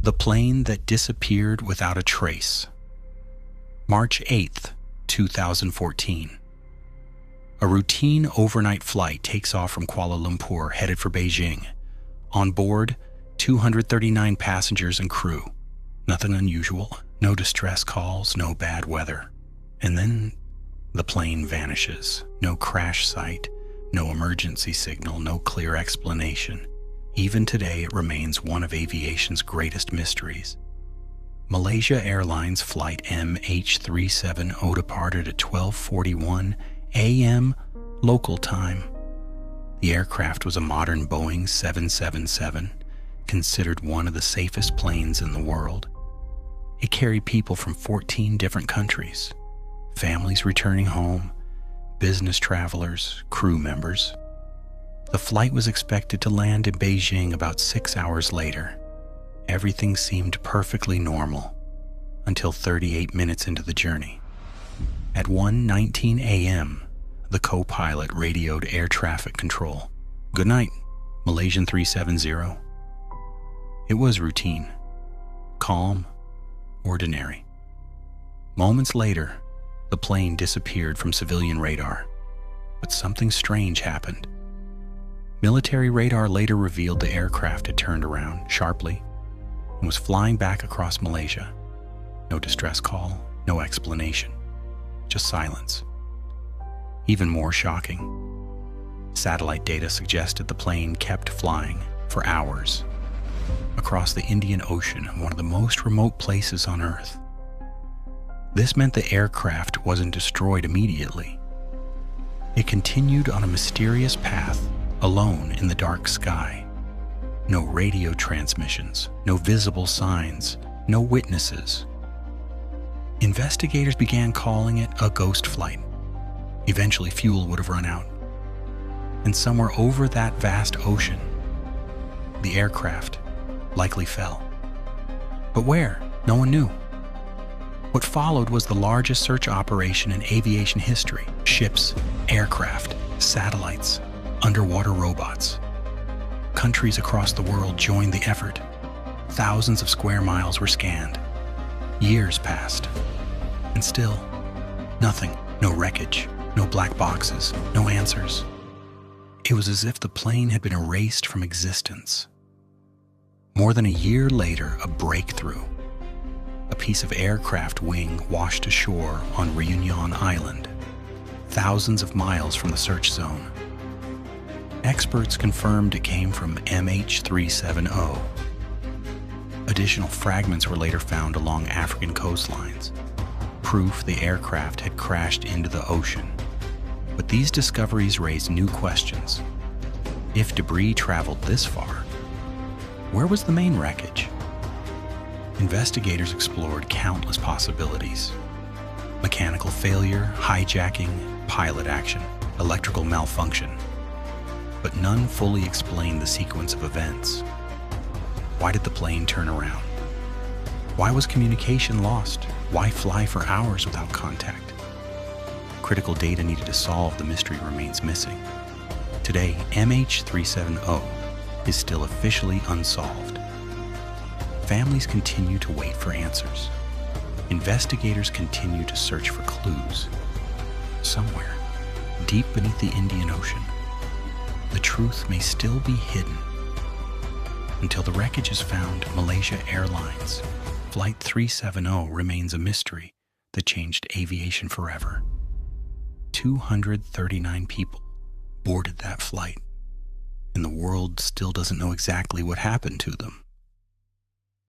The plane that disappeared without a trace. March 8th, 2014. A routine overnight flight takes off from Kuala Lumpur headed for Beijing. On board, 239 passengers and crew. Nothing unusual, no distress calls, no bad weather. And then the plane vanishes. No crash site, no emergency signal, no clear explanation. Even today, it remains one of aviation's greatest mysteries. Malaysia Airlines Flight MH370 departed at 12:41 a.m. local time. The aircraft was a modern Boeing 777, considered one of the safest planes in the world. It carried people from 14 different countries, families returning home, business travelers, crew members. The flight was expected to land in Beijing about 6 hours later. Everything seemed perfectly normal until 38 minutes into the journey. At 1:19 a.m., the co-pilot radioed air traffic control. "Good night, Malaysian 370. It was routine, calm, ordinary. Moments later, the plane disappeared from civilian radar, but something strange happened. Military radar later revealed the aircraft had turned around sharply and was flying back across Malaysia. No distress call, no explanation, just silence. Even more shocking, satellite data suggested the plane kept flying for hours across the Indian Ocean, one of the most remote places on Earth. This meant the aircraft wasn't destroyed immediately. It continued on a mysterious path, alone in the dark sky. No radio transmissions, no visible signs, no witnesses. Investigators began calling it a ghost flight. Eventually, fuel would have run out. And somewhere over that vast ocean, the aircraft likely fell. But where? No one knew. What followed was the largest search operation in aviation history. Ships, aircraft, satellites, underwater robots. Countries across the world joined the effort. Thousands of square miles were scanned. Years passed, and still, nothing. No wreckage, no black boxes, no answers. It was as if the plane had been erased from existence. More than a year later, a breakthrough. A piece of aircraft wing washed ashore on Reunion Island, thousands of miles from the search zone. Experts confirmed it came from MH370. Additional fragments were later found along African coastlines, proof the aircraft had crashed into the ocean. But these discoveries raised new questions. If debris traveled this far, where was the main wreckage? Investigators explored countless possibilities. Mechanical failure, hijacking, pilot action, electrical malfunction. But none fully explained the sequence of events. Why did the plane turn around? Why was communication lost? Why fly for hours without contact? Critical data needed to solve the mystery remains missing. Today, MH370 is still officially unsolved. Families continue to wait for answers. Investigators continue to search for clues. Somewhere, deep beneath the Indian Ocean, the truth may still be hidden. Until the wreckage is found, Malaysia Airlines Flight 370 remains a mystery that changed aviation forever. 239 people boarded that flight, and the world still doesn't know exactly what happened to them.